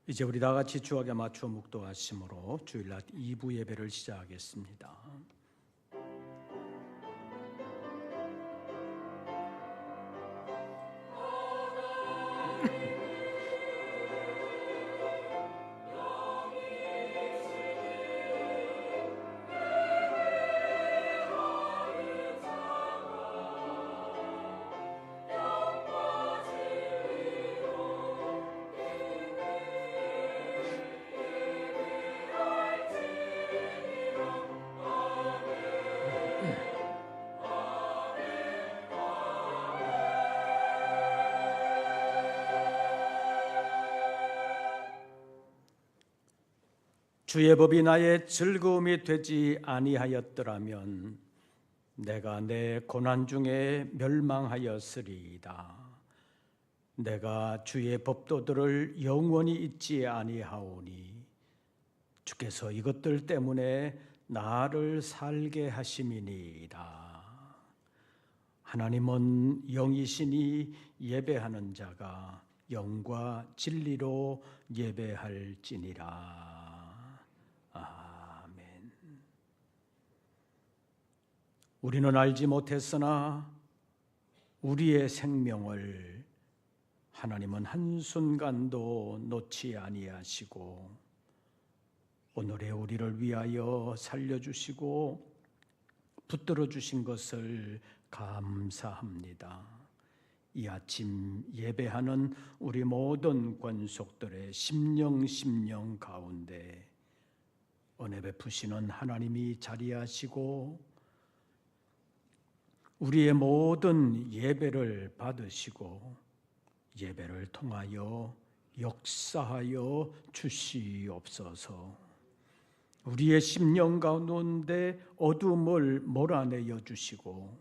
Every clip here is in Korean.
이제 우리 다 같이 주악에 맞춰 묵도하심으로 주일날 2부 예배를 시작하겠습니다. 주의 법이 나의 즐거움이 되지 아니하였더라면 내가 내 고난 중에 멸망하였으리이다. 내가 주의 법도들을 영원히 잊지 아니하오니 주께서 이것들 때문에 나를 살게 하심이니이다. 하나님은 영이시니 예배하는 자가 영과 진리로 예배할지니라. 아멘. 우리는 알지 못했으나 우리의 생명을 하나님은 한순간도 놓지 아니하시고 오늘의 우리를 위하여 살려주시고 붙들어 주신 것을 감사합니다. 이 아침 예배하는 우리 모든 권속들의 심령 가운데 은혜 베푸시는 하나님이 자리하시고 우리의 모든 예배를 받으시고 예배를 통하여 역사하여 주시옵소서. 우리의 심령 가운데 어둠을 몰아내어 주시고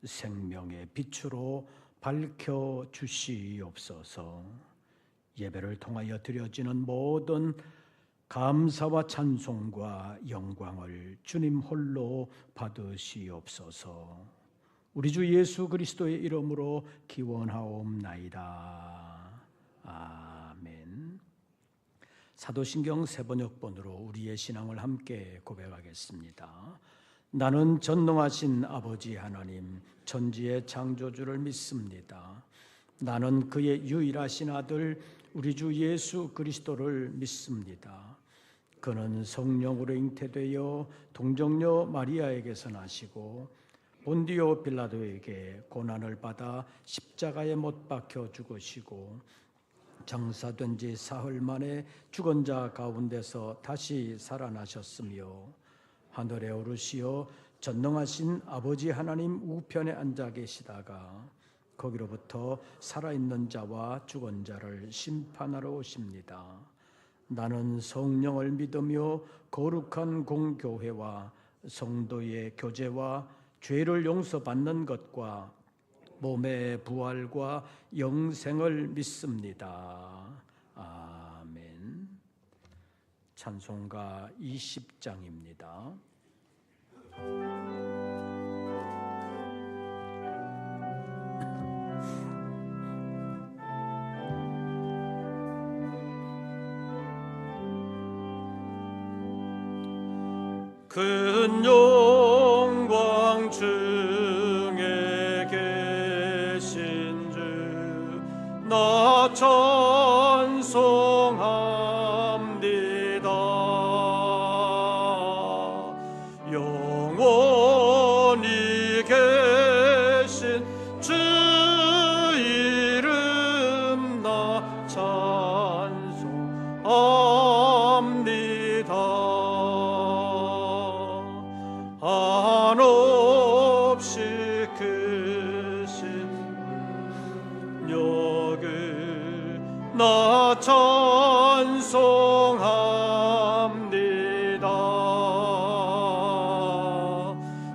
생명의 빛으로 밝혀 주시옵소서. 예배를 통하여 드려지는 모든 감사와 찬송과 영광을 주님 홀로 받으시옵소서. 우리 주 예수 그리스도의 이름으로 기원하옵나이다. 아멘. 사도신경 세번역본으로 우리의 신앙을 함께 고백하겠습니다. 나는 전능하신 아버지 하나님 천지의 창조주를 믿습니다. 나는 그의 유일하신 아들 우리 주 예수 그리스도를 믿습니다. 그는 성령으로 잉태되어 동정녀 마리아에게서 나시고 본디오 빌라도에게 고난을 받아 십자가에 못 박혀 죽으시고 장사된 지 사흘 만에 죽은 자 가운데서 다시 살아나셨으며 하늘에 오르시어 전능하신 아버지 하나님 우편에 앉아 계시다가 거기로부터 살아있는 자와 죽은 자를 심판하러 오십니다. 나는 성령을 믿으며 거룩한 공교회와 성도의 교제와 죄를 용서받는 것과 몸의 부활과 영생을 믿습니다. 아멘. 찬송가 20장입니다. 큰 영광 중에 계신 주 나 찬송합니다. 영원히 계신 주 이름 나 찬송합니다. 한없이 크신 능력을 나 찬송합니다.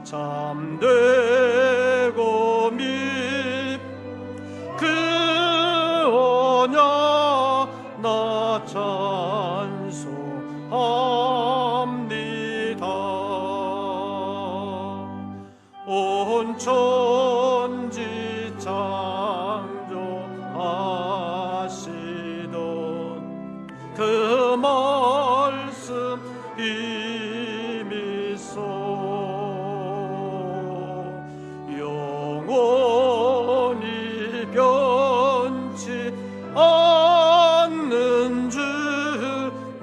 참되고 그 언약 나 찬송합니다. 온 천지 창조하시던 이미소 영원히 변치 않는 줄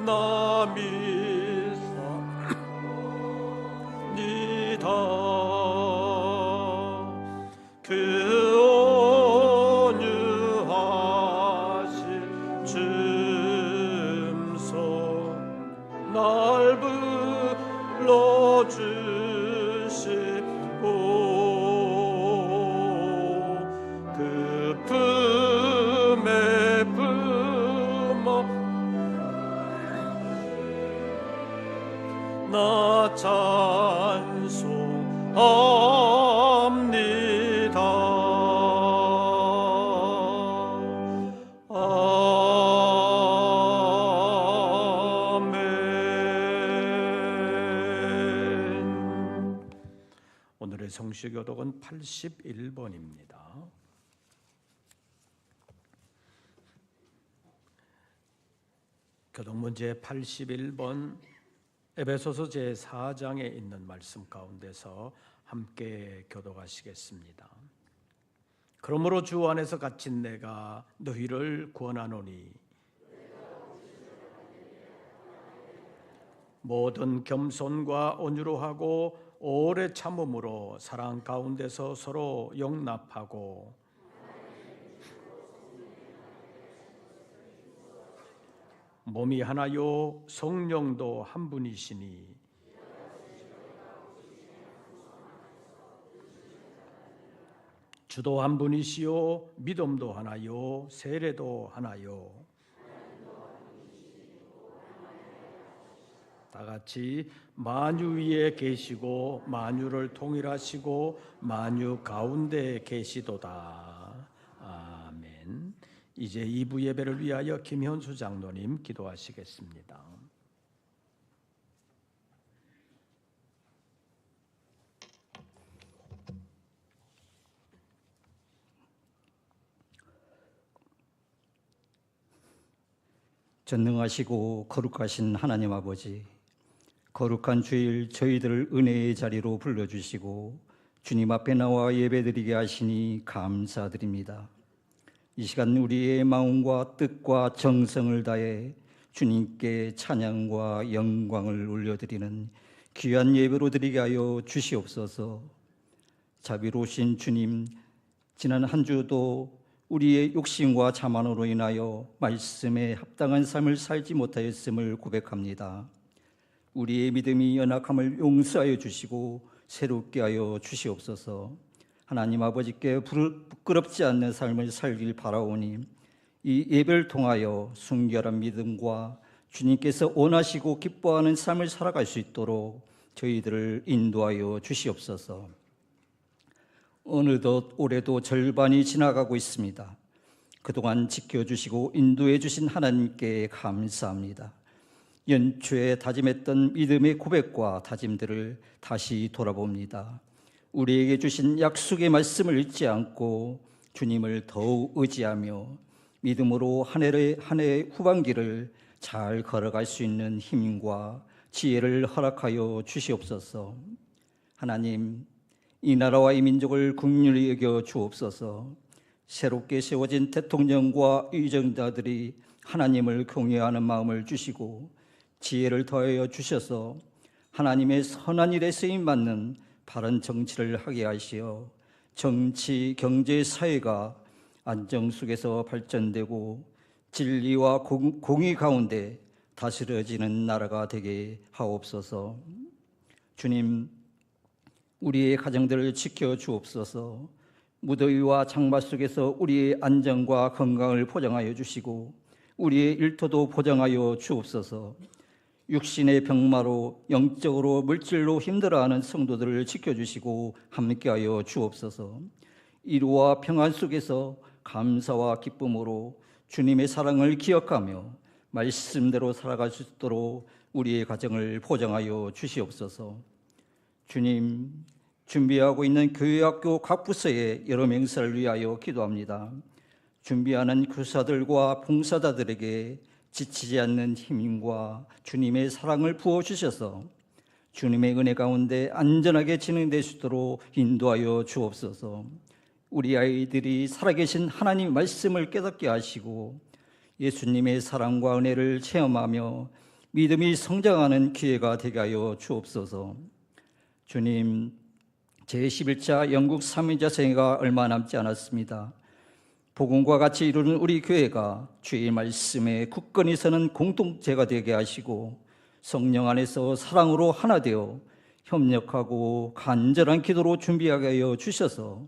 나 믿사니다. 그 온유하신 줌소 날 불러주시고 그 품에 품어 나 찬송합니다. 아멘. 오늘의 성시 교독은 81번입니다. 교독문제 81번 에베소서 제4장에 있는 말씀 가운데서 함께 교독하시겠습니다. 그러므로 주 안에서 갇힌 내가 너희를 권하노니 모든 겸손과 온유로 하고 오래 참음으로 사랑 가운데서 서로 용납하고 몸이 하나요 성령도 한 분이시니 주도 한 분이시요 믿음도 하나요 세례도 하나요. 다 같이 만유 위에 계시고 만유를 통일하시고 만유 가운데 계시도다. 아멘. 이제 2부 예배를 위하여 김현수 장로님 기도하시겠습니다. 전능하시고 거룩하신 하나님 아버지, 거룩한 주일 저희들을 은혜의 자리로 불러주시고 주님 앞에 나와 예배드리게 하시니 감사드립니다. 이 시간 우리의 마음과 뜻과 정성을 다해 주님께 찬양과 영광을 올려드리는 귀한 예배로 드리게 하여 주시옵소서. 자비로우신 주님, 지난 한 주도 우리의 욕심과 자만으로 인하여 말씀에 합당한 삶을 살지 못하였음을 고백합니다. 우리의 믿음이 연약함을 용서하여 주시고 새롭게 하여 주시옵소서. 하나님 아버지께 부끄럽지 않는 삶을 살길 바라오니 이 예배를 통하여 순결한 믿음과 주님께서 원하시고 기뻐하는 삶을 살아갈 수 있도록 저희들을 인도하여 주시옵소서. 어느덧 올해도 절반이 지나가고 있습니다. 그동안 지켜주시고 인도해 주신 하나님께 감사합니다. 연초에 다짐했던 믿음의 고백과 다짐들을 다시 돌아봅니다. 우리에게 주신 약속의 말씀을 잊지 않고 주님을 더욱 의지하며 믿음으로 한 해의 후반기를 잘 걸어갈 수 있는 힘과 지혜를 허락하여 주시옵소서. 하나님, 이 나라와 이 민족을 긍휼히 여겨 주옵소서. 새롭게 세워진 대통령과 의정자들이 하나님을 경외하는 마음을 주시고 지혜를 더하여 주셔서 하나님의 선한 일에 쓰임받는 바른 정치를 하게 하시어 정치, 경제, 사회가 안정 속에서 발전되고 진리와 공의 가운데 다스려지는 나라가 되게 하옵소서. 주님, 우리의 가정들을 지켜 주옵소서. 무더위와 장마 속에서 우리의 안전과 건강을 보장하여 주시고 우리의 일터도 보장하여 주옵소서. 육신의 병마로 영적으로 물질로 힘들어하는 성도들을 지켜주시고 함께하여 주옵소서. 이루와 평안 속에서 감사와 기쁨으로 주님의 사랑을 기억하며 말씀대로 살아갈 수 있도록 우리의 가정을 보장하여 주시옵소서. 주님, 준비하고 있는 교회학교 각 부서의 여러 맹세를 위하여 기도합니다. 준비하는 교사들과 봉사자들에게 지치지 않는 힘과 주님의 사랑을 부어주셔서 주님의 은혜 가운데 안전하게 진행될 수 있도록 인도하여 주옵소서. 우리 아이들이 살아계신 하나님 말씀을 깨닫게 하시고 예수님의 사랑과 은혜를 체험하며 믿음이 성장하는 기회가 되게 하여 주옵소서. 주님, 제11차 영국 삼위자생회가 얼마 남지 않았습니다. 복음과 같이 이루는 우리 교회가 주의 말씀에 굳건히 서는 공동체가 되게 하시고 성령 안에서 사랑으로 하나 되어 협력하고 간절한 기도로 준비하게 하여 주셔서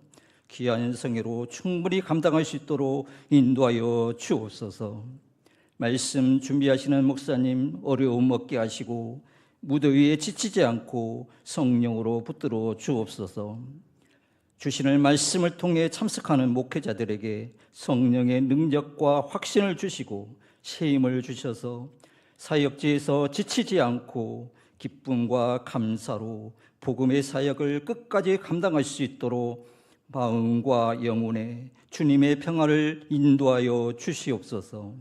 귀한 성회로 충분히 감당할 수 있도록 인도하여 주옵소서. 말씀 준비하시는 목사님 어려움 없게 하시고 무더위에 지치지 않고 성령으로 붙들어 주옵소서. 주시는 말씀을 통해 참석하는 목회자들에게 성령의 능력과 확신을 주시고 새 힘을 주셔서 사역지에서 지치지 않고 기쁨과 감사로 복음의 사역을 끝까지 감당할 수 있도록 마음과 영혼에 주님의 평화를 인도하여 주시옵소서.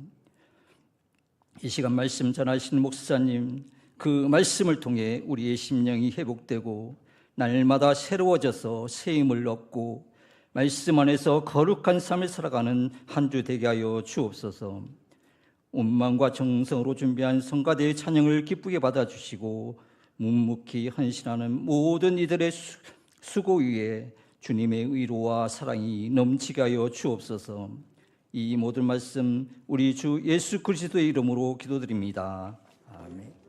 이 시간 말씀 전하신 목사님, 그 말씀을 통해 우리의 심령이 회복되고 날마다 새로워져서 새 힘을 얻고 말씀 안에서 거룩한 삶을 살아가는 한 주 되게 하여 주옵소서. 온 마음과 정성으로 준비한 성가대의 찬양을 기쁘게 받아주시고 묵묵히 헌신하는 모든 이들의 수고 위에 주님의 위로와 사랑이 넘치게 하여 주옵소서. 이 모든 말씀 우리 주 예수 그리스도의 이름으로 기도드립니다. 아멘.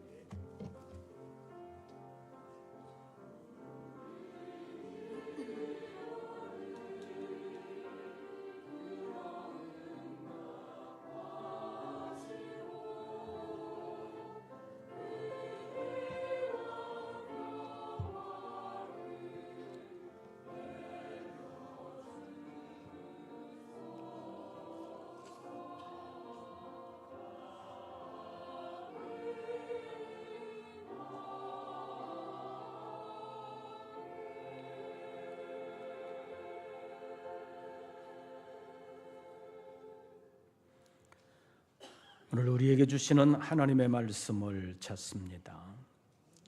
오늘 우리에게 주시는 하나님의 말씀을 찾습니다.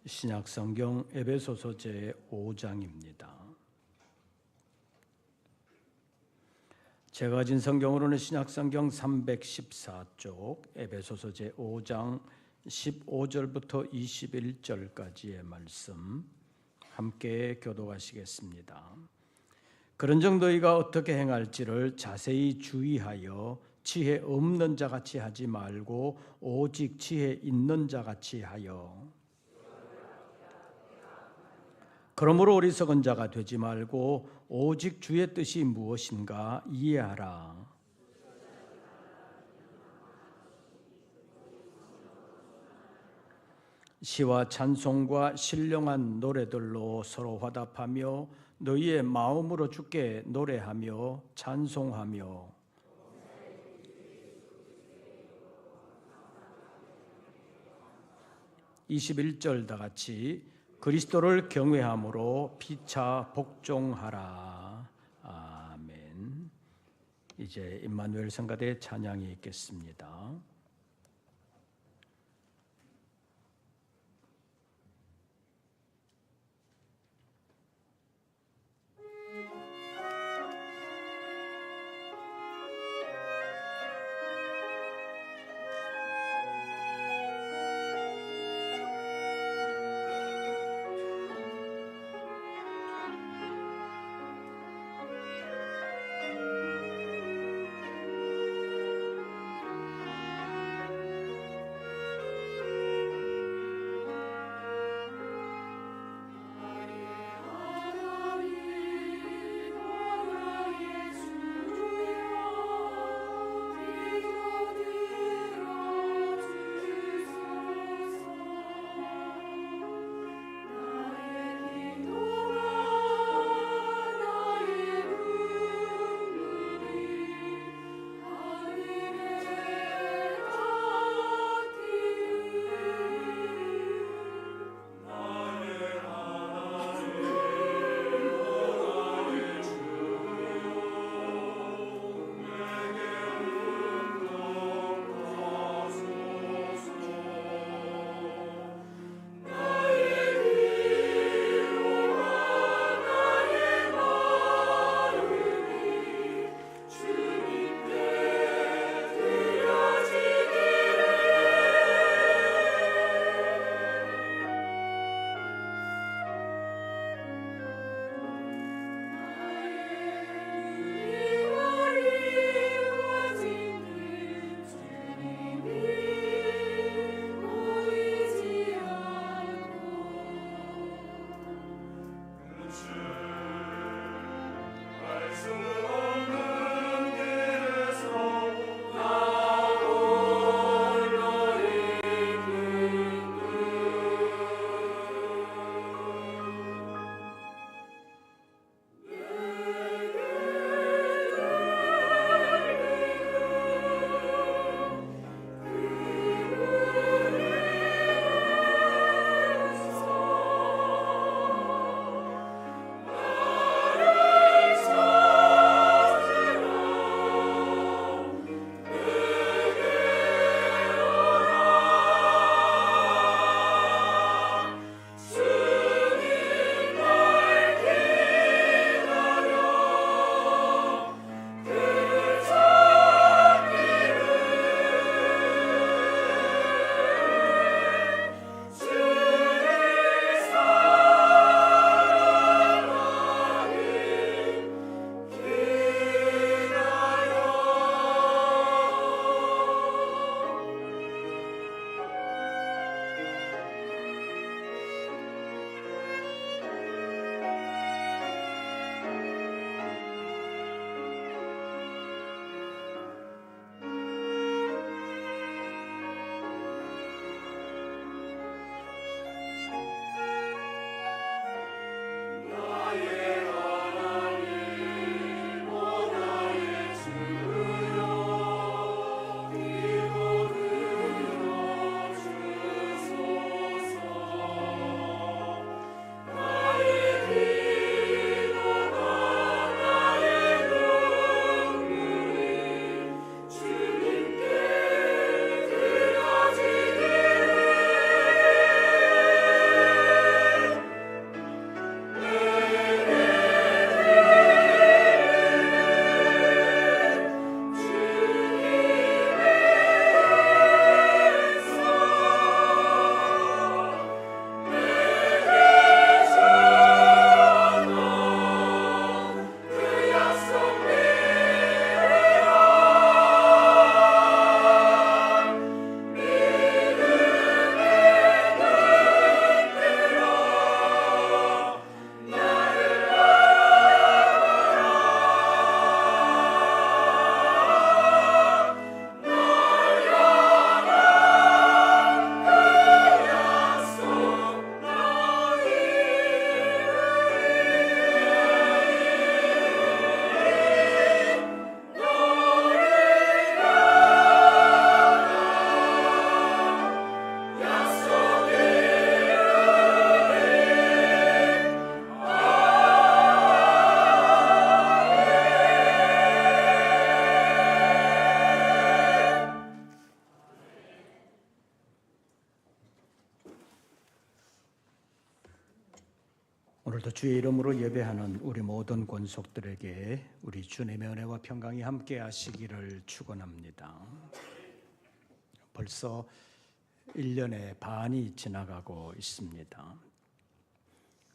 신약성경 에베소서 제5장입니다. 제가 가진 성경으로는 신약성경 314쪽 에베소서 제5장 15절부터 21절까지의 말씀 함께 교독하시겠습니다. 그런즉 너희가 어떻게 행할지를 자세히 주의하여 지혜 없는 자같이 하지 말고 오직 지혜 있는 자같이 하여 그러므로 어리석은 자가 되지 말고 오직 주의 뜻이 무엇인가 이해하라. 시와 찬송과 신령한 노래들로 서로 화답하며 너희의 마음으로 주께 노래하며 찬송하며 21절 다 같이 그리스도를 경외함으로 피차 복종하라. 아멘. 이제 임마누엘 성가대 찬양이 있겠습니다. 오늘도 주의 이름으로 예배하는 우리 모든 권속들에게 우리 주님의 은혜와 평강이 함께 하시기를 축원합니다. 벌써 1년의 반이 지나가고 있습니다.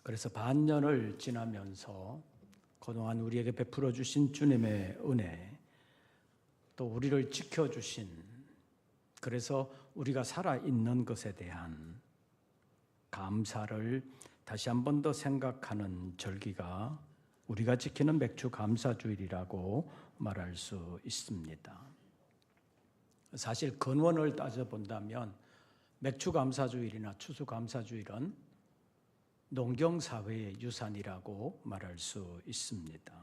그래서 반년을 지나면서 그동안 우리에게 베풀어 주신 주님의 은혜, 또 우리를 지켜주신, 그래서 우리가 살아있는 것에 대한 감사를 다시 한 번 더 생각하는 절기가 우리가 지키는 맥주 감사주일이라고 말할 수 있습니다. 사실 근원을 따져본다면 맥주 감사주일이나 추수 감사주일은 농경사회의 유산이라고 말할 수 있습니다.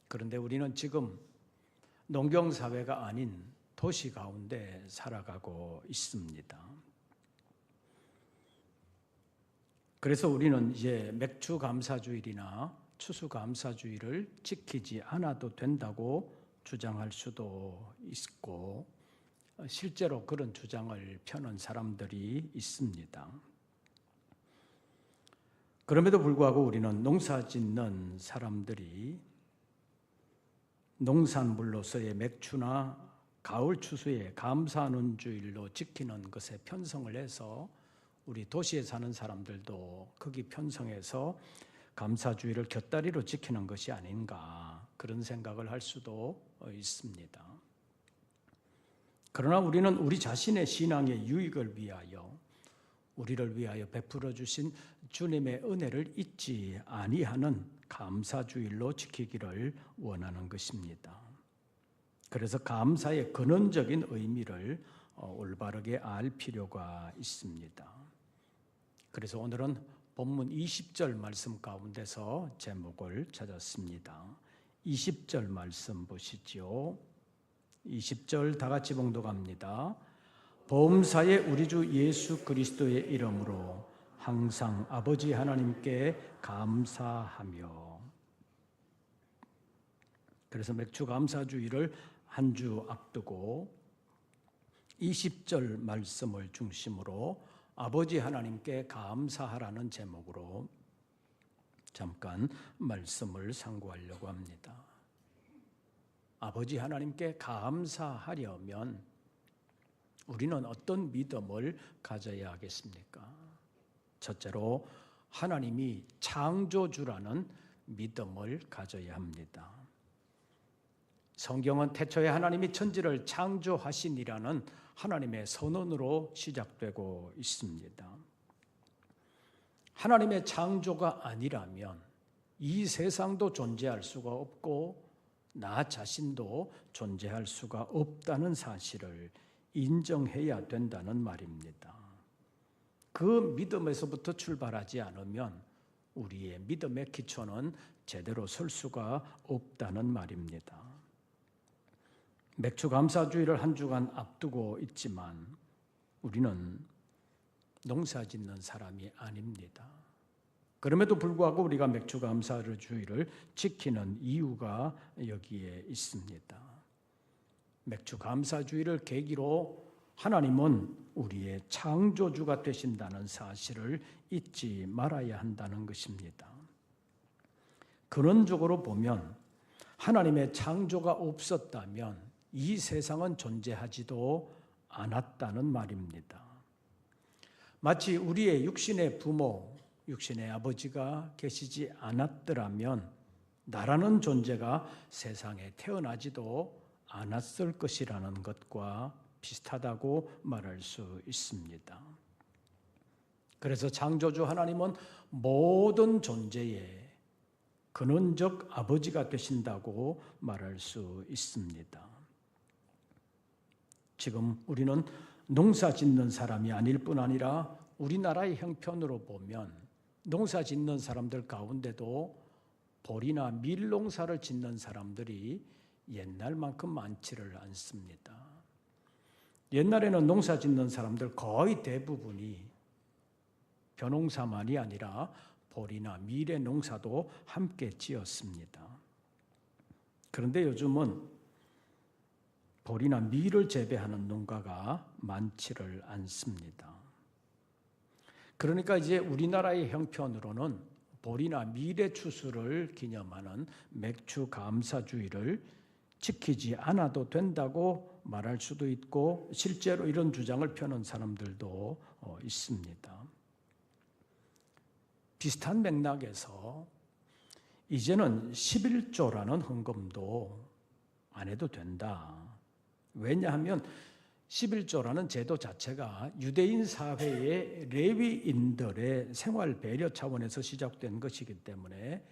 그런데 우리는 지금 농경사회가 아닌 도시 가운데 살아가고 있습니다. 그래서 우리는 이제 맥주 감사주일이나 추수 감사주일을 지키지 않아도 된다고 주장할 수도 있고, 실제로 그런 주장을 펴는 사람들이 있습니다. 그럼에도 불구하고 우리는 농사 짓는 사람들이 농산물로서의 맥주나 가을 추수에 감사하는 주일로 지키는 것에 편성을 해서 우리 도시에 사는 사람들도 거기 편성해서 감사주의를 곁다리로 지키는 것이 아닌가, 그런 생각을 할 수도 있습니다. 그러나 우리는 우리 자신의 신앙의 유익을 위하여, 우리를 위하여 베풀어 주신 주님의 은혜를 잊지 아니하는 감사주일로 지키기를 원하는 것입니다. 그래서 감사의 근원적인 의미를 올바르게 알 필요가 있습니다. 그래서 오늘은 본문 20절 말씀 가운데서 제목을 찾았습니다. 20절 말씀 보시죠. 20절 다 같이 봉독합니다. 범사의 우리 주 예수 그리스도의 이름으로 항상 아버지 하나님께 감사하며. 그래서 맥주 감사주일을 한 주 앞두고 20절 말씀을 중심으로 아버지 하나님께 감사하라는 제목으로 잠깐 말씀을 상고하려고 합니다. 아버지 하나님께 감사하려면 우리는 어떤 믿음을 가져야 하겠습니까? 첫째로 하나님이 창조주라는 믿음을 가져야 합니다. 성경은 태초에 하나님이 천지를 창조하시니라는 하나님의 선언으로 시작되고 있습니다. 하나님의 창조가 아니라면 이 세상도 존재할 수가 없고 나 자신도 존재할 수가 없다는 사실을 인정해야 된다는 말입니다. 그 믿음에서부터 출발하지 않으면 우리의 믿음의 기초는 제대로 설 수가 없다는 말입니다. 맥주 감사주일을 한 주간 앞두고 있지만 우리는 농사 짓는 사람이 아닙니다. 그럼에도 불구하고 우리가 맥주 감사주일을 지키는 이유가 여기에 있습니다. 맥주 감사주일을 계기로 하나님은 우리의 창조주가 되신다는 사실을 잊지 말아야 한다는 것입니다. 근원적으로 보면 하나님의 창조가 없었다면 이 세상은 존재하지도 않았다는 말입니다. 마치 우리의 육신의 부모, 육신의 아버지가 계시지 않았더라면 나라는 존재가 세상에 태어나지도 않았을 것이라는 것과 비슷하다고 말할 수 있습니다. 그래서 창조주 하나님은 모든 존재의 근원적 아버지가 되신다고 말할 수 있습니다. 지금 우리는 농사 짓는 사람이 아닐 뿐 아니라 우리나라의 형편으로 보면 농사 짓는 사람들 가운데도 보리나 밀 농사를 짓는 사람들이 옛날만큼 많지를 않습니다. 옛날에는 농사 짓는 사람들 거의 대부분이 벼농사만이 아니라 보리나 밀의 농사도 함께 지었습니다. 그런데 요즘은 보리나 밀을 재배하는 농가가 많지를 않습니다. 그러니까 이제 우리나라의 형편으로는 보리나 밀의 추수를 기념하는 맥주 감사주일을 지키지 않아도 된다고 말할 수도 있고 실제로 이런 주장을 펴는 사람들도 있습니다. 비슷한 맥락에서 이제는 11조라는 헌금도 안 해도 된다. 왜냐하면 11조라는 제도 자체가 유대인 사회의 레위인들의 생활 배려 차원에서 시작된 것이기 때문에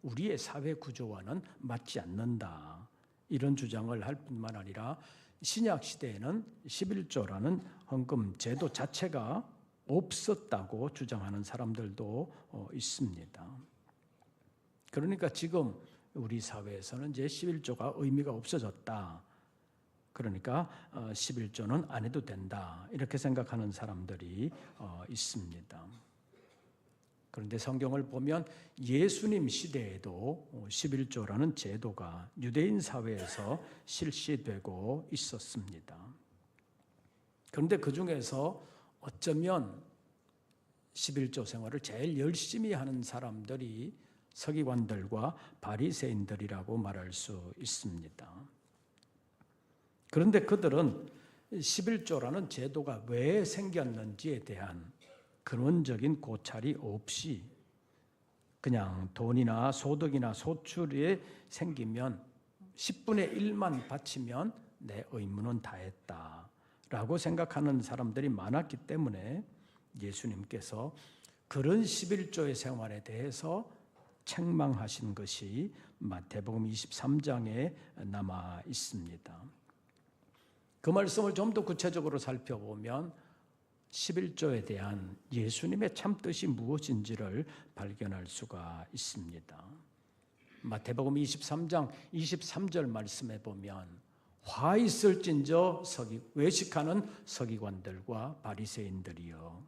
우리의 사회 구조와는 맞지 않는다. 이런 주장을 할 뿐만 아니라 신약 시대에는 11조라는 헌금 제도 자체가 없었다고 주장하는 사람들도 있습니다. 그러니까 지금 우리 사회에서는 이제 11조가 의미가 없어졌다. 그러니까 11조는 안 해도 된다. 이렇게 생각하는 사람들이 있습니다. 그런데 성경을 보면 예수님 시대에도 11조라는 제도가 유대인 사회에서 실시되고 있었습니다. 그런데 그 중에서 어쩌면 11조 생활을 제일 열심히 하는 사람들이 서기관들과 바리새인들이라고 말할 수 있습니다. 그런데 그들은 11조라는 제도가 왜 생겼는지에 대한 근원적인 고찰이 없이 그냥 돈이나 소득이나 소출이 생기면 10분의 1만 바치면 내 의무는 다했다라고 생각하는 사람들이 많았기 때문에 예수님께서 그런 11조의 생활에 대해서 책망하신 것이 마태복음 23장에 남아 있습니다. 그 말씀을 좀 더 구체적으로 살펴보면 11조에 대한 예수님의 참뜻이 무엇인지를 발견할 수가 있습니다. 마태복음 23장 23절 말씀에 보면 화 있을진저 외식하는 서기관들과 바리새인들이여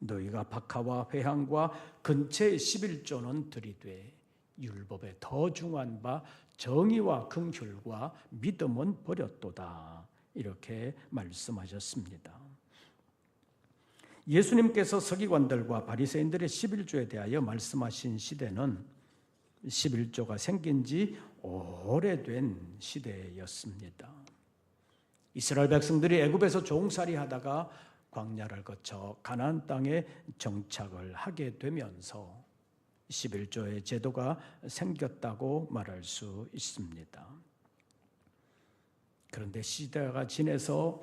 너희가 박하와 회향과 근처의 11조는 들이되 율법에 더 중한 바 정의와 긍휼과 믿음은 버렸도다. 이렇게 말씀하셨습니다. 예수님께서 서기관들과 바리새인들의 11조에 대하여 말씀하신 시대는 11조가 생긴 지 오래된 시대였습니다. 이스라엘 백성들이 애굽에서 종살이 하다가 광야를 거쳐 가나안 땅에 정착을 하게 되면서 11조의 제도가 생겼다고 말할 수 있습니다. 그런데 시대가 지내서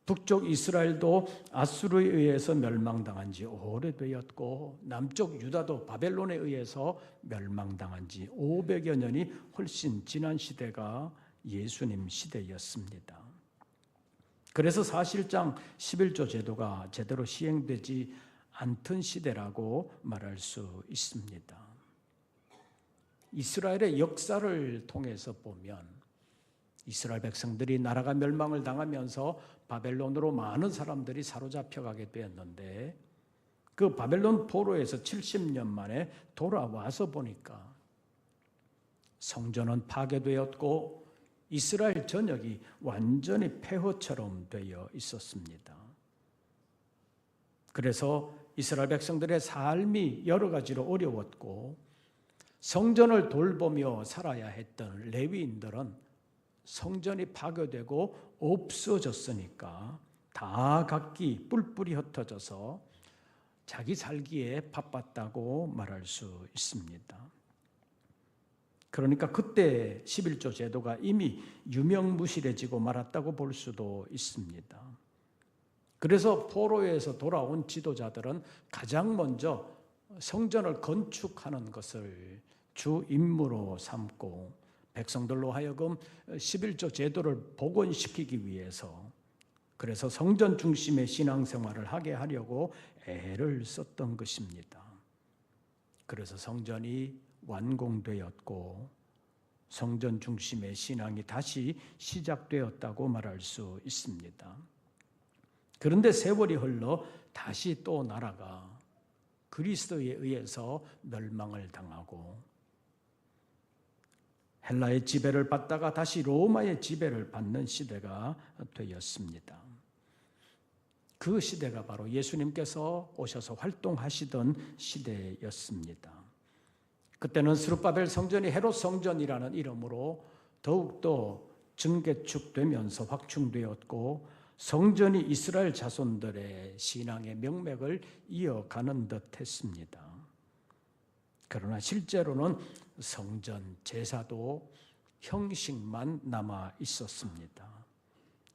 북쪽 이스라엘도 아수르에 의해서 멸망당한 지 오래되었고 남쪽 유다도 바벨론에 의해서 멸망당한 지 500여 년이 훨씬 지난 시대가 예수님 시대였습니다. 그래서 사실상 11조 제도가 제대로 시행되지 않던 시대라고 말할 수 있습니다. 이스라엘의 역사를 통해서 보면 이스라엘 백성들이 나라가 멸망을 당하면서 바벨론으로 많은 사람들이 사로잡혀가게 되었는데 그 바벨론 포로에서 70년 만에 돌아와서 보니까 성전은 파괴되었고 이스라엘 전역이 완전히 폐허처럼 되어 있었습니다. 그래서 이스라엘 백성들의 삶이 여러 가지로 어려웠고 성전을 돌보며 살아야 했던 레위인들은 성전이 파괴되고 없어졌으니까 다 각기 뿔뿔이 흩어져서 자기 살기에 바빴다고 말할 수 있습니다. 그러니까 그때 11조 제도가 이미 유명무실해지고 말았다고 볼 수도 있습니다. 그래서 포로에서 돌아온 지도자들은 가장 먼저 성전을 건축하는 것을 주 임무로 삼고 백성들로 하여금 11조 제도를 복원시키기 위해서 그래서 성전 중심의 신앙생활을 하게 하려고 애를 썼던 것입니다. 그래서 성전이 완공되었고 성전 중심의 신앙이 다시 시작되었다고 말할 수 있습니다. 그런데 세월이 흘러 다시 또 나라가 그리스도에 의해서 멸망을 당하고 헬라의 지배를 받다가 다시 로마의 지배를 받는 시대가 되었습니다. 그 시대가 바로 예수님께서 오셔서 활동하시던 시대였습니다. 그때는 스룹바벨 성전이 헤롯 성전이라는 이름으로 더욱더 증개축되면서 확충되었고 성전이 이스라엘 자손들의 신앙의 명맥을 이어가는 듯 했습니다. 그러나 실제로는 성전 제사도 형식만 남아 있었습니다.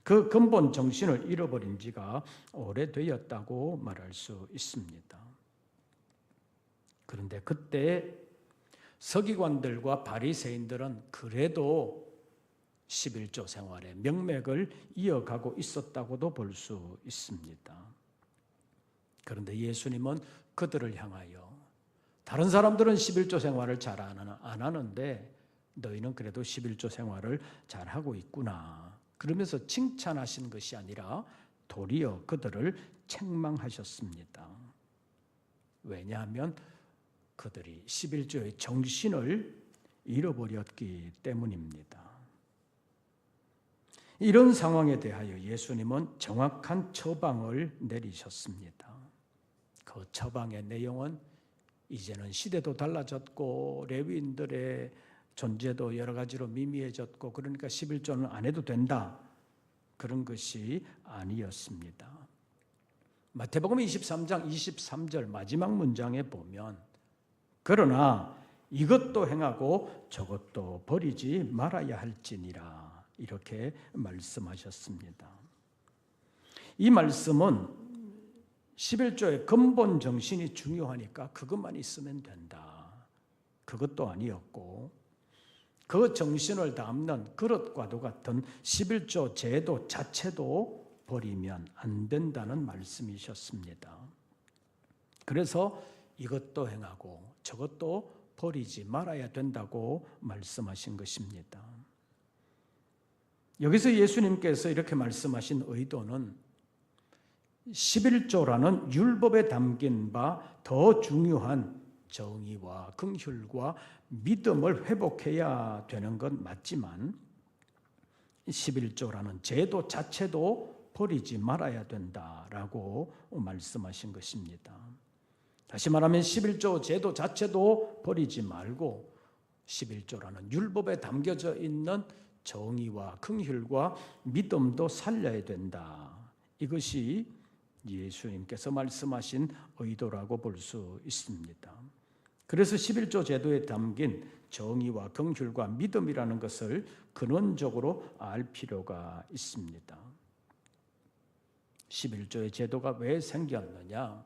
그 근본 정신을 잃어버린 지가 오래되었다고 말할 수 있습니다. 그런데 그때 서기관들과 바리새인들은 그래도 11조 생활의 명맥을 이어가고 있었다고도 볼 수 있습니다. 그런데 예수님은 그들을 향하여 다른 사람들은 11조 생활을 잘 안 하는데 너희는 그래도 11조 생활을 잘하고 있구나. 그러면서 칭찬하신 것이 아니라 도리어 그들을 책망하셨습니다. 왜냐하면 그들이 11조의 정신을 잃어버렸기 때문입니다. 이런 상황에 대하여 예수님은 정확한 처방을 내리셨습니다. 그 처방의 내용은 이제는 시대도 달라졌고 레위인들의 존재도 여러 가지로 미미해졌고 그러니까 11조는 안 해도 된다. 그런 것이 아니었습니다. 마태복음 23장 23절 마지막 문장에 보면 그러나 이것도 행하고 저것도 버리지 말아야 할지니라 이렇게 말씀하셨습니다. 이 말씀은 11조의 근본 정신이 중요하니까 그것만 있으면 된다. 그것도 아니었고 그 정신을 담는 그릇과도 같은 11조 제도 자체도 버리면 안 된다는 말씀이셨습니다. 그래서 이것도 행하고 저것도 버리지 말아야 된다고 말씀하신 것입니다. 여기서 예수님께서 이렇게 말씀하신 의도는 11조라는 율법에 담긴 바 더 중요한 정의와 긍휼과 믿음을 회복해야 되는 건 맞지만 11조라는 제도 자체도 버리지 말아야 된다라고 말씀하신 것입니다. 다시 말하면 11조 제도 자체도 버리지 말고 11조라는 율법에 담겨져 있는 정의와 긍휼과 믿음도 살려야 된다. 이것이 예수님께서 말씀하신 의도라고 볼 수 있습니다. 그래서 11조 제도에 담긴 정의와 긍휼과 믿음이라는 것을 근원적으로 알 필요가 있습니다. 11조의 제도가 왜 생겼느냐?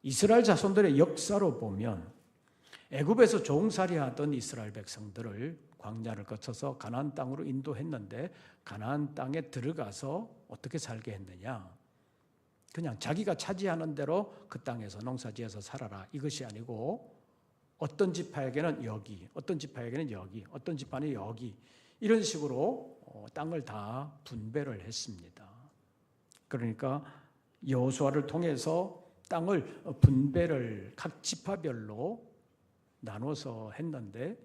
이스라엘 자손들의 역사로 보면 애굽에서 종살이하던 이스라엘 백성들을 광야를 거쳐서 가나안 땅으로 인도했는데 가나안 땅에 들어가서 어떻게 살게 했느냐? 그냥 자기가 차지하는 대로 그 땅에서 농사지어서 살아라 이것이 아니고 어떤 지파에게는 여기, 어떤 지파에게는 여기, 어떤 지파는 여기 이런 식으로 땅을 다 분배를 했습니다. 그러니까 여호수아를 통해서 땅을 분배를 각 지파별로 나눠서 했는데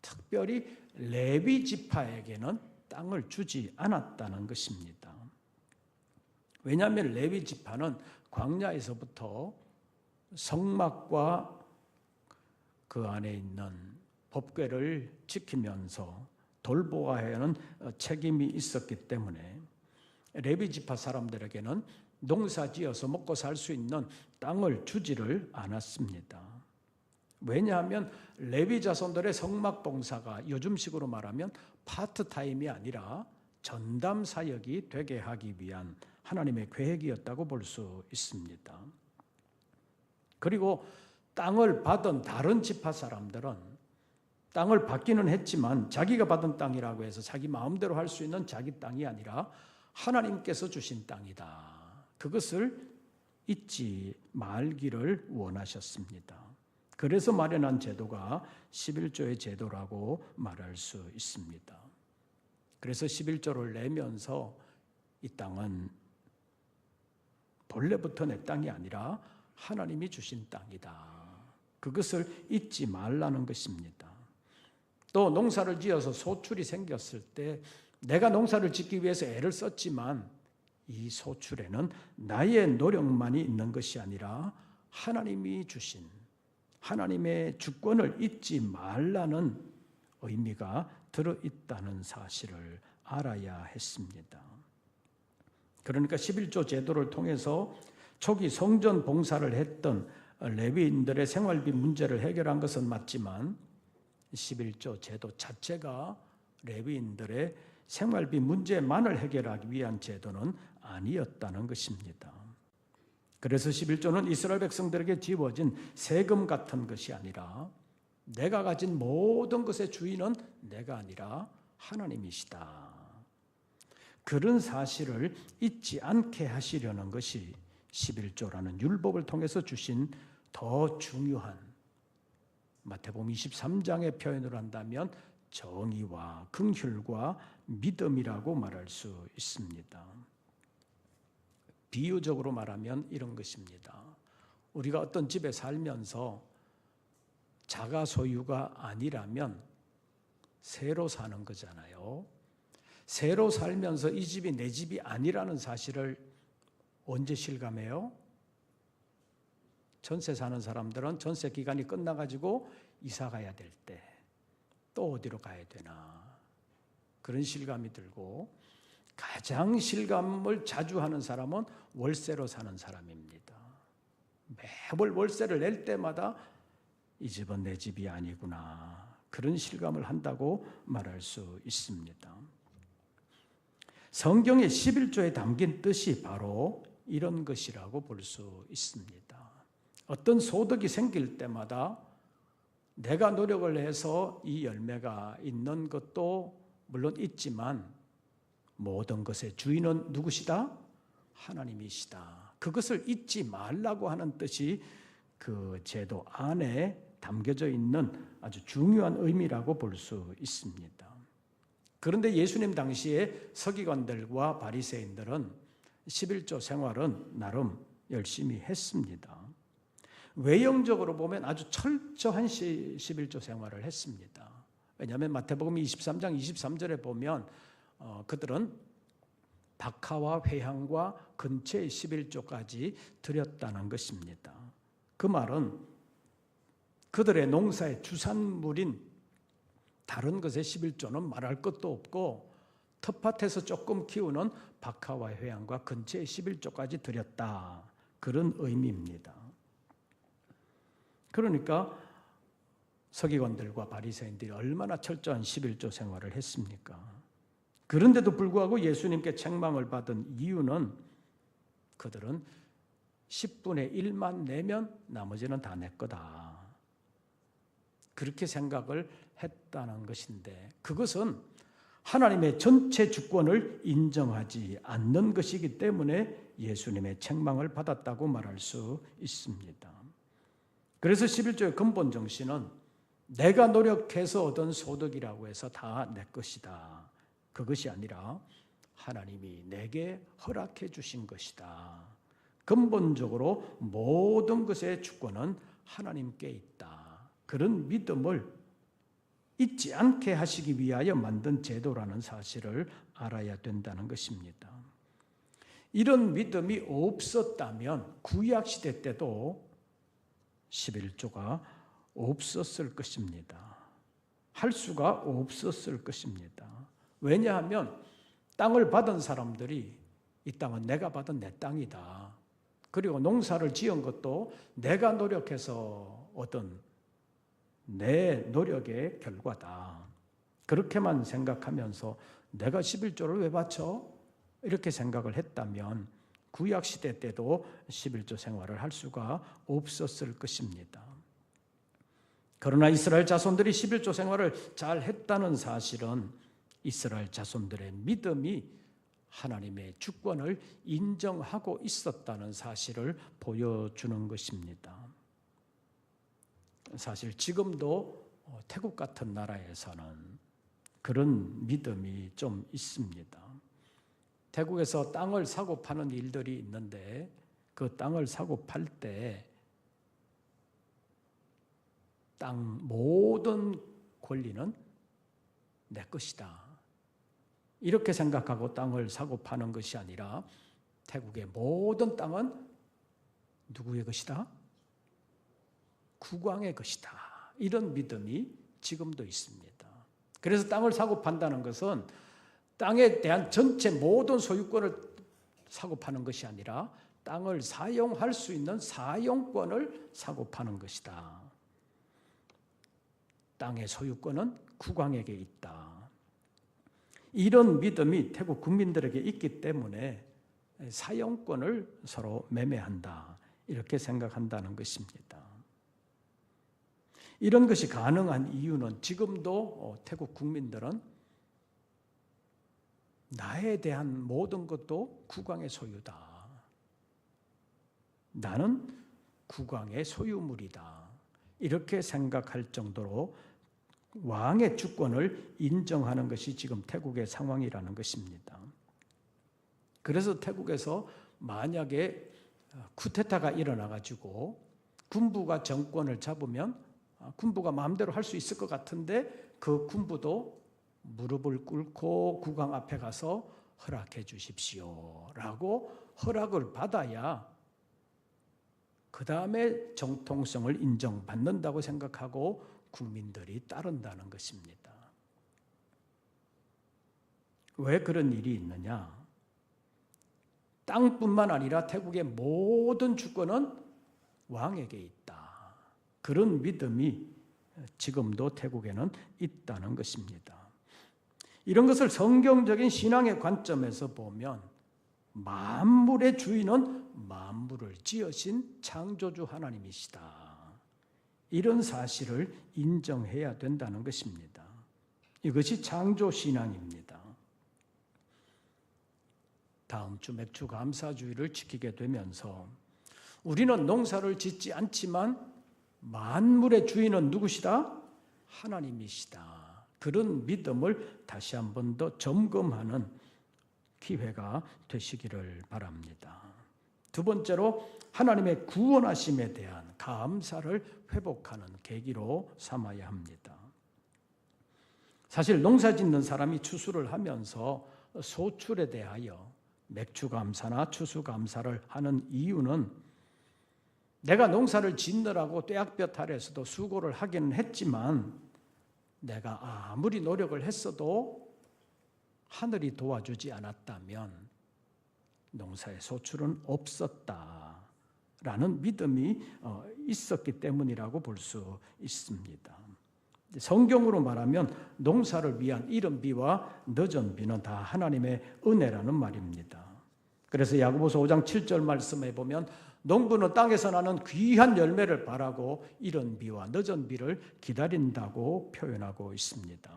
특별히 레위 지파에게는 땅을 주지 않았다는 것입니다. 왜냐하면 레위 지파는 광야에서부터 성막과 그 안에 있는 법궤를 지키면서 돌보아야 하는 책임이 있었기 때문에 레위 지파 사람들에게는 농사지어서 먹고 살 수 있는 땅을 주지를 않았습니다. 왜냐하면 레위 자손들의 성막 봉사가 요즘식으로 말하면 파트타임이 아니라 전담 사역이 되게 하기 위한 하나님의 계획이었다고 볼 수 있습니다. 그리고 땅을 받은 다른 지파 사람들은 땅을 받기는 했지만 자기가 받은 땅이라고 해서 자기 마음대로 할 수 있는 자기 땅이 아니라 하나님께서 주신 땅이다. 그것을 잊지 말기를 원하셨습니다. 그래서 마련한 제도가 11조의 제도라고 말할 수 있습니다. 그래서 11조를 내면서 이 땅은 본래부터 내 땅이 아니라 하나님이 주신 땅이다. 그것을 잊지 말라는 것입니다. 또 농사를 지어서 소출이 생겼을 때 내가 농사를 짓기 위해서 애를 썼지만 이 소출에는 나의 노력만이 있는 것이 아니라 하나님이 주신 하나님의 주권을 잊지 말라는 의미가 들어있다는 사실을 알아야 했습니다. 그러니까 11조 제도를 통해서 초기 성전 봉사를 했던 레위인들의 생활비 문제를 해결한 것은 맞지만 11조 제도 자체가 레위인들의 생활비 문제만을 해결하기 위한 제도는 아니었다는 것입니다. 그래서 11조는 이스라엘 백성들에게 지워진 세금 같은 것이 아니라 내가 가진 모든 것의 주인은 내가 아니라 하나님이시다. 그런 사실을 잊지 않게 하시려는 것이 11조라는 율법을 통해서 주신 더 중요한 마태복음 23장의 표현을 한다면 정의와 긍휼과 믿음이라고 말할 수 있습니다. 비유적으로 말하면 이런 것입니다. 우리가 어떤 집에 살면서 자가 소유가 아니라면 새로 사는 거잖아요. 새로 살면서 이 집이 내 집이 아니라는 사실을 언제 실감해요? 전세 사는 사람들은 전세 기간이 끝나가지고 이사 가야 될 때 또 어디로 가야 되나 그런 실감이 들고 가장 실감을 자주 하는 사람은 월세로 사는 사람입니다. 매월 월세를 낼 때마다 이 집은 내 집이 아니구나 그런 실감을 한다고 말할 수 있습니다. 성경의 11조에 담긴 뜻이 바로 이런 것이라고 볼 수 있습니다. 어떤 소득이 생길 때마다 내가 노력을 해서 이 열매가 있는 것도 물론 있지만 모든 것의 주인은 누구시다? 하나님이시다. 그것을 잊지 말라고 하는 뜻이 그 제도 안에 담겨져 있는 아주 중요한 의미라고 볼 수 있습니다. 그런데 예수님 당시에 서기관들과 바리새인들은 11조 생활은 나름 열심히 했습니다. 외형적으로 보면 아주 철저한 11조 생활을 했습니다. 왜냐하면 마태복음 23장 23절에 보면 그들은 박하와 회향과 근처의 11조까지 드렸다는 것입니다. 그 말은 그들의 농사의 주산물인 다른 것의 11조는 말할 것도 없고 텃밭에서 조금 키우는 박하와 회향과 근처의 11조까지 드렸다. 그런 의미입니다. 그러니까 서기관들과 바리새인들이 얼마나 철저한 11조 생활을 했습니까? 그런데도 불구하고 예수님께 책망을 받은 이유는 그들은 10분의 1만 내면 나머지는 다 내 거다. 그렇게 생각을 했다는 것인데 그것은 하나님의 전체 주권을 인정하지 않는 것이기 때문에 예수님의 책망을 받았다고 말할 수 있습니다. 그래서 11조의 근본 정신은 내가 노력해서 얻은 소득이라고 해서 다 내 것이다. 그것이 아니라 하나님이 내게 허락해 주신 것이다. 근본적으로 모든 것의 주권은 하나님께 있다. 그런 믿음을 잊지 않게 하시기 위하여 만든 제도라는 사실을 알아야 된다는 것입니다. 이런 믿음이 없었다면 구약시대 때도 11조가 없었을 것입니다. 할 수가 없었을 것입니다. 왜냐하면 땅을 받은 사람들이 이 땅은 내가 받은 내 땅이다. 그리고 농사를 지은 것도 내가 노력해서 얻은 내 노력의 결과다. 그렇게만 생각하면서 내가 11조를 왜 바쳐? 이렇게 생각을 했다면 구약시대 때도 11조 생활을 할 수가 없었을 것입니다. 그러나 이스라엘 자손들이 11조 생활을 잘 했다는 사실은 이스라엘 자손들의 믿음이 하나님의 주권을 인정하고 있었다는 사실을 보여주는 것입니다. 사실 지금도 태국 같은 나라에서는 그런 믿음이 좀 있습니다. 태국에서 땅을 사고 파는 일들이 있는데 그 땅을 사고 팔 때 땅 모든 권리는 내 것이다. 이렇게 생각하고 땅을 사고 파는 것이 아니라 태국의 모든 땅은 누구의 것이다? 국왕의 것이다. 이런 믿음이 지금도 있습니다. 그래서 땅을 사고 판다는 것은 땅에 대한 전체 모든 소유권을 사고 파는 것이 아니라 땅을 사용할 수 있는 사용권을 사고 파는 것이다. 땅의 소유권은 국왕에게 있다. 이런 믿음이 태국 국민들에게 있기 때문에 사용권을 서로 매매한다. 이렇게 생각한다는 것입니다. 이런 것이 가능한 이유는 지금도 태국 국민들은 나에 대한 모든 것도 국왕의 소유다. 나는 국왕의 소유물이다. 이렇게 생각할 정도로 왕의 주권을 인정하는 것이 지금 태국의 상황이라는 것입니다. 그래서 태국에서 만약에 쿠데타가 일어나가지고 군부가 정권을 잡으면 군부가 마음대로 할 수 있을 것 같은데 그 군부도 무릎을 꿇고 국왕 앞에 가서 허락해 주십시오 라고 허락을 받아야 그 다음에 정통성을 인정받는다고 생각하고 국민들이 따른다는 것입니다. 왜 그런 일이 있느냐? 땅뿐만 아니라 태국의 모든 주권은 왕에게 있다. 그런 믿음이 지금도 태국에는 있다는 것입니다. 이런 것을 성경적인 신앙의 관점에서 보면 만물의 주인은 만물을 지으신 창조주 하나님이시다. 이런 사실을 인정해야 된다는 것입니다. 이것이 창조신앙입니다. 다음 주 맥주 감사주의를 지키게 되면서 우리는 농사를 짓지 않지만 만물의 주인은 누구시다? 하나님이시다. 그런 믿음을 다시 한 번 더 점검하는 기회가 되시기를 바랍니다. 두 번째로 하나님의 구원하심에 대한 감사를 회복하는 계기로 삼아야 합니다. 사실 농사 짓는 사람이 추수를 하면서 소출에 대하여 맥주 감사나 추수 감사를 하는 이유는 내가 농사를 짓느라고 떼약볕 아래에서도 수고를 하기는 했지만 내가 아무리 노력을 했어도 하늘이 도와주지 않았다면 농사의 소출은 없었다라는 믿음이 있었기 때문이라고 볼 수 있습니다. 성경으로 말하면 농사를 위한 이른 비와 늦은 비는 다 하나님의 은혜라는 말입니다. 그래서 야고보서 5장 7절 말씀에 보면 농부는 땅에서 나는 귀한 열매를 바라고 이른 비와 늦은 비를 기다린다고 표현하고 있습니다.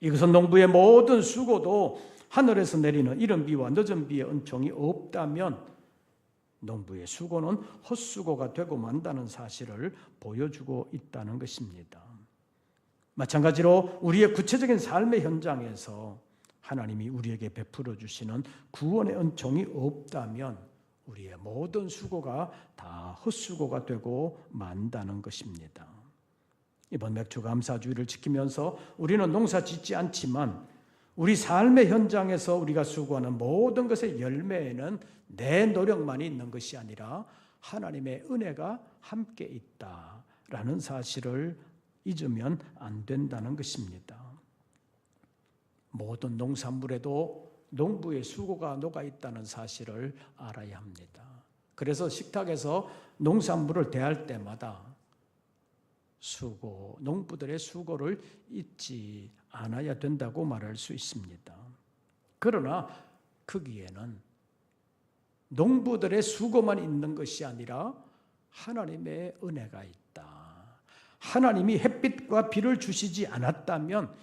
이것은 농부의 모든 수고도 하늘에서 내리는 이른 비와 늦은 비의 은총이 없다면 농부의 수고는 헛수고가 되고 만다는 사실을 보여주고 있다는 것입니다. 마찬가지로 우리의 구체적인 삶의 현장에서 하나님이 우리에게 베풀어 주시는 구원의 은총이 없다면 우리의 모든 수고가 다 헛수고가 되고 만다는 것입니다. 이번 맥주 감사주의를 지키면서 우리는 농사 짓지 않지만 우리 삶의 현장에서 우리가 수고하는 모든 것의 열매에는 내 노력만이 있는 것이 아니라 하나님의 은혜가 함께 있다라는 사실을 잊으면 안 된다는 것입니다. 모든 농산물에도 농부의 수고가 녹아 있다는 사실을 알아야 합니다. 그래서 식탁에서 농산물을 대할 때마다 농부들의 수고를 잊지 않아야 된다고 말할 수 있습니다. 그러나 거기에는 농부들의 수고만 있는 것이 아니라 하나님의 은혜가 있다. 하나님이 햇빛과 비를 주시지 않았다면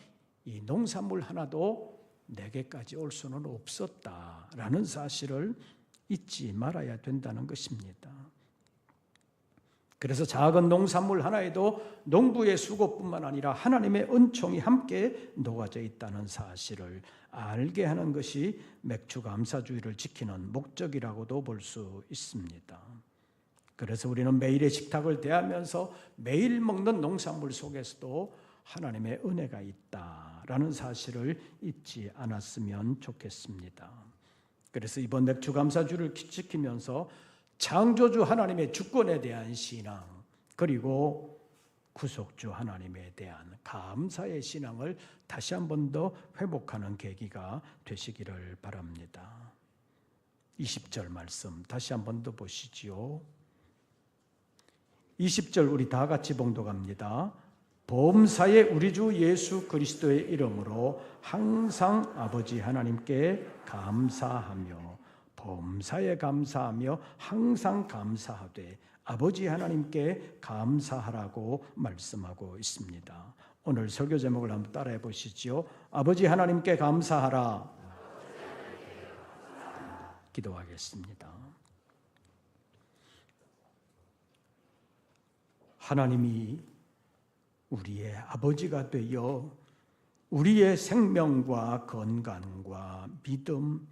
이 농산물 하나도 내게까지 올 수는 없었다라는 사실을 잊지 말아야 된다는 것입니다. 그래서 작은 농산물 하나에도 농부의 수고뿐만 아니라 하나님의 은총이 함께 녹아져 있다는 사실을 알게 하는 것이 맥주 감사주의를 지키는 목적이라고도 볼 수 있습니다. 그래서 우리는 매일의 식탁을 대하면서 매일 먹는 농산물 속에서도 하나님의 은혜가 있다라는 사실을 잊지 않았으면 좋겠습니다. 그래서 이번 맥주 감사주를 지키면서 창조주 하나님의 주권에 대한 신앙, 그리고 구속주 하나님에 대한 감사의 신앙을 다시 한 번 더 회복하는 계기가 되시기를 바랍니다. 20절 말씀 다시 한 번 더 보시지요. 20절 우리 다 같이 봉독합니다. 범사에 우리 주 예수 그리스도의 이름으로 항상 아버지 하나님께 감사하며, 범사에 감사하며 항상 감사하되 아버지 하나님께 감사하라고 말씀하고 있습니다. 오늘 설교 제목을 한번 따라해 보시죠. 아버지 하나님께 감사하라. 기도하겠습니다. 하나님이 우리의 아버지가 되어 우리의 생명과 건강과 믿음,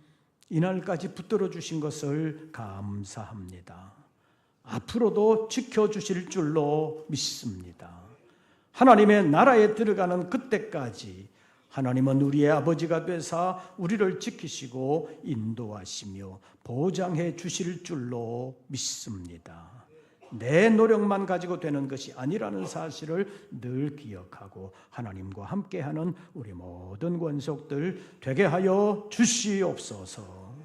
이날까지 붙들어 주신 것을 감사합니다. 앞으로도 지켜주실 줄로 믿습니다. 하나님의 나라에 들어가는 그때까지 하나님은 우리의 아버지가 되사 우리를 지키시고 인도하시며 보장해 주실 줄로 믿습니다. 내 노력만 가지고 되는 것이 아니라는 사실을 늘 기억하고 하나님과 함께하는 우리 모든 권속들 되게 하여 주시옵소서.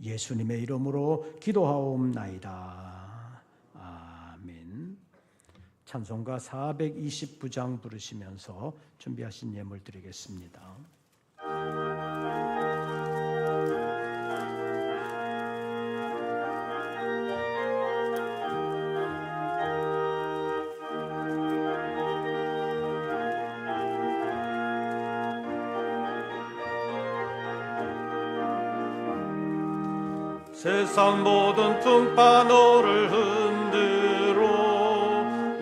예수님의 이름으로 기도하옵나이다. 아멘. 찬송가 429장 부르시면서 준비하신 예물 드리겠습니다. 세상 모든 풍파 너를 흔들어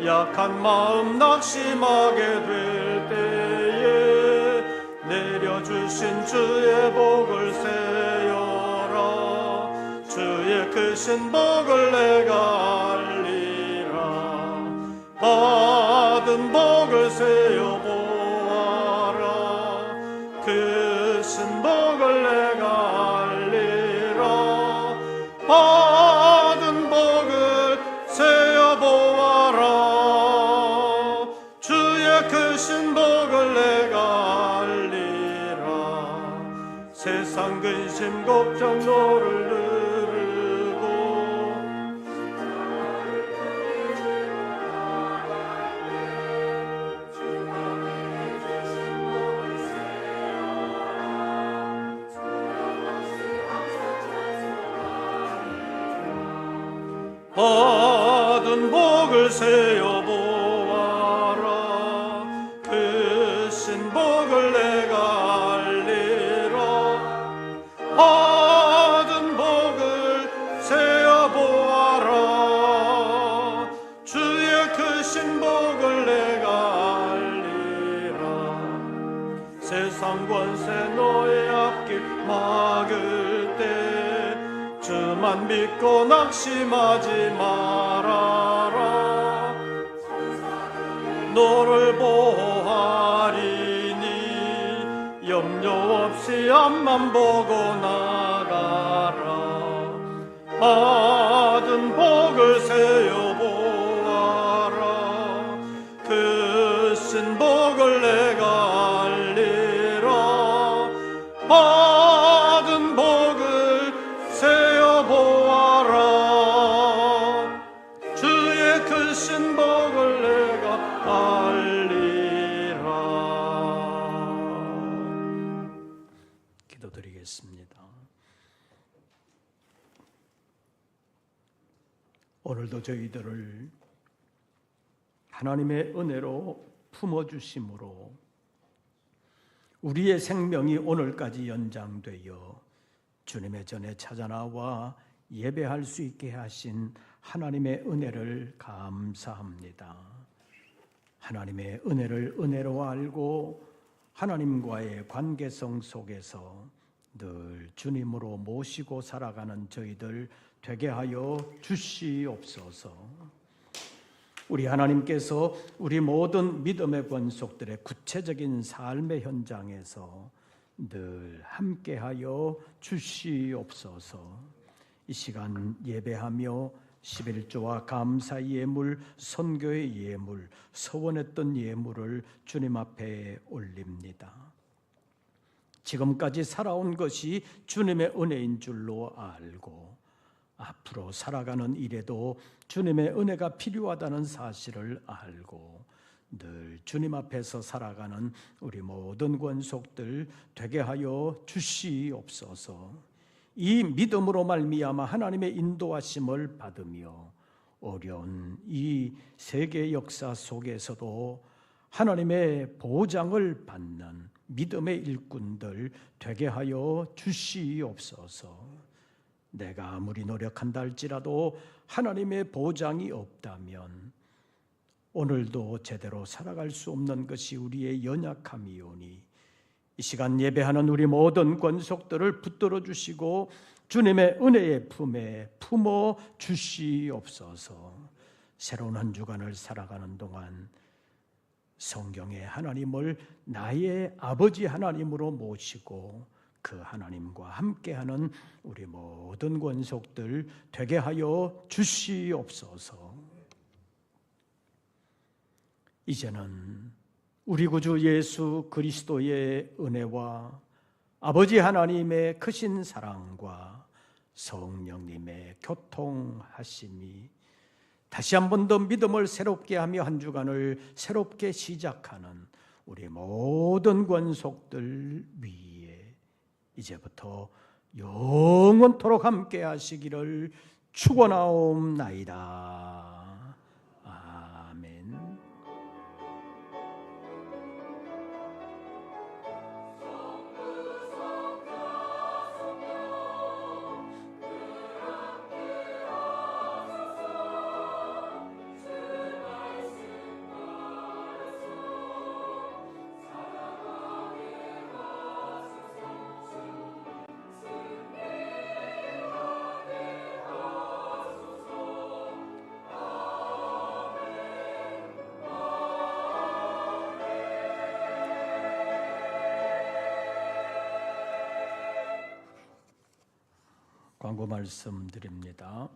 약한 마음 낙심하게 될 때에 내려주신 주의 복을 세어라. 주의 크신 복을 내가 알리라. 받은 복을 세어 보아라. 크신 복을 내가 알리라. 받은 복을 세어 보아라. 주의 크신 복을 내가 알리라. 세상 근심 걱정 너를 누르고 받은 복을 세어 보아라. 크신 복을 내가 알리라. 받은 복을 세어 보아라. 주의 크신 복을 내가 알리라. 세상 권세 너의 앞길 막을 때 주만 믿고 낙심하지 말아라. 너를 보호하리니 염려 없이 앞만 보고 나가라. 받은 복을 세어 보아라. 크신 복을 내가 알리라. 받은 복을 세어 보아라. 주의 크신 복을 내가 알리라. 기도드리겠습니다. 오늘도 저희들을 하나님의 은혜로 품어주심으로 우리의 생명이 오늘까지 연장되어 주님의 전에 찾아나와 예배할 수 있게 하신 하나님의 은혜를 감사합니다. 하나님의 은혜를 은혜로 알고 하나님과의 관계성 속에서 늘 주님으로 모시고 살아가는 저희들 되게 하여 주시옵소서. 우리 하나님께서 우리 모든 믿음의 권속들의 구체적인 삶의 현장에서 늘 함께하여 주시옵소서. 이 시간 예배하며 11조와 감사의 예물, 선교의 예물, 서원했던 예물을 주님 앞에 올립니다. 지금까지 살아온 것이 주님의 은혜인 줄로 알고 앞으로 살아가는 일에도 주님의 은혜가 필요하다는 사실을 알고 늘 주님 앞에서 살아가는 우리 모든 권속들 되게 하여 주시옵소서. 이 믿음으로 말미암아 하나님의 인도하심을 받으며 어려운 이 세계 역사 속에서도 하나님의 보장을 받는 믿음의 일꾼들 되게 하여 주시옵소서. 내가 아무리 노력한다 할지라도 하나님의 보장이 없다면 오늘도 제대로 살아갈 수 없는 것이 우리의 연약함이오니 이 시간 예배하는 우리 모든 권속들을 붙들어 주시고 주님의 은혜의 품에 품어 주시옵소서. 새로운 한 주간을 살아가는 동안 성경의 하나님을 나의 아버지 하나님으로 모시고 그 하나님과 함께하는 우리 모든 권속들 되게 하여 주시옵소서. 이제는 우리 구주 예수 그리스도의 은혜와 아버지 하나님의 크신 사랑과 성령님의 교통하심이 다시 한 번 더 믿음을 새롭게 하며 한 주간을 새롭게 시작하는 우리 모든 권속들 위에 이제부터 영원토록 함께 하시기를 축원하옵나이다. 아멘. 광고 말씀드립니다.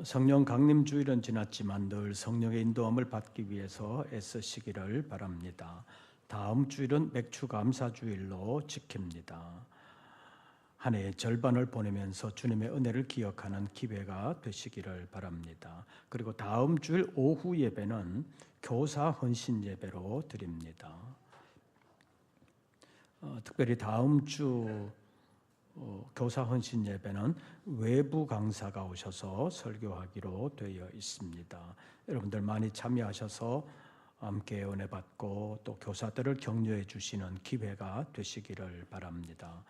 성령 강림 주일은 지났지만 늘 성령의 인도함을 받기 위해서 애쓰시기를 바랍니다. 다음 주일은 맥주 감사 주일로 지킵니다. 한 해의 절반을 보내면서 주님의 은혜를 기억하는 기회가 되시기를 바랍니다. 그리고 다음 주일 오후 예배는 교사 헌신 예배로 드립니다. 특별히 다음 주 교사 헌신 예배는 외부 강사가 오셔서 설교하기로 되어 있습니다. 여러분들 많이 참여하셔서 함께 은혜 받고 또 교사들을 격려해 주시는 기회가 되시기를 바랍니다.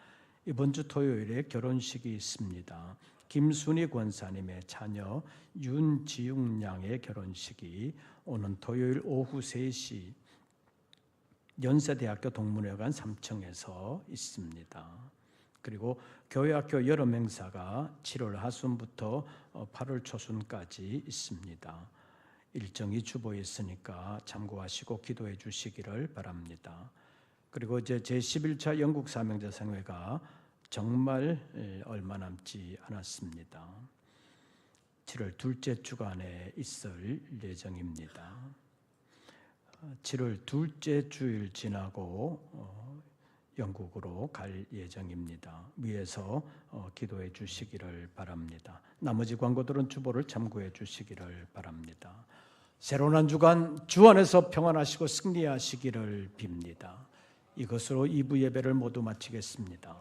이번 주 토요일에 결혼식이 있습니다. 김순희 권사님의 자녀 윤지웅 양의 결혼식이 오는 토요일 오후 3시 연세대학교 동문회관 3층에서 있습니다. 그리고 교회학교 여름 행사가 7월 하순부터 8월 초순까지 있습니다. 일정이 주보에 있으니까 참고하시고 기도해 주시기를 바랍니다. 그리고 이제 제11차 영국 사명자 생회가 정말 얼마 남지 않았습니다. 7월 둘째 주간에 있을 예정입니다. 7월 둘째 주일 지나고 영국으로 갈 예정입니다. 위에서 기도해 주시기를 바랍니다. 나머지 광고들은 주보를 참고해 주시기를 바랍니다. 새로운 한 주간 주 안에서 평안하시고 승리하시기를 빕니다. 이것으로 2부 예배를 모두 마치겠습니다.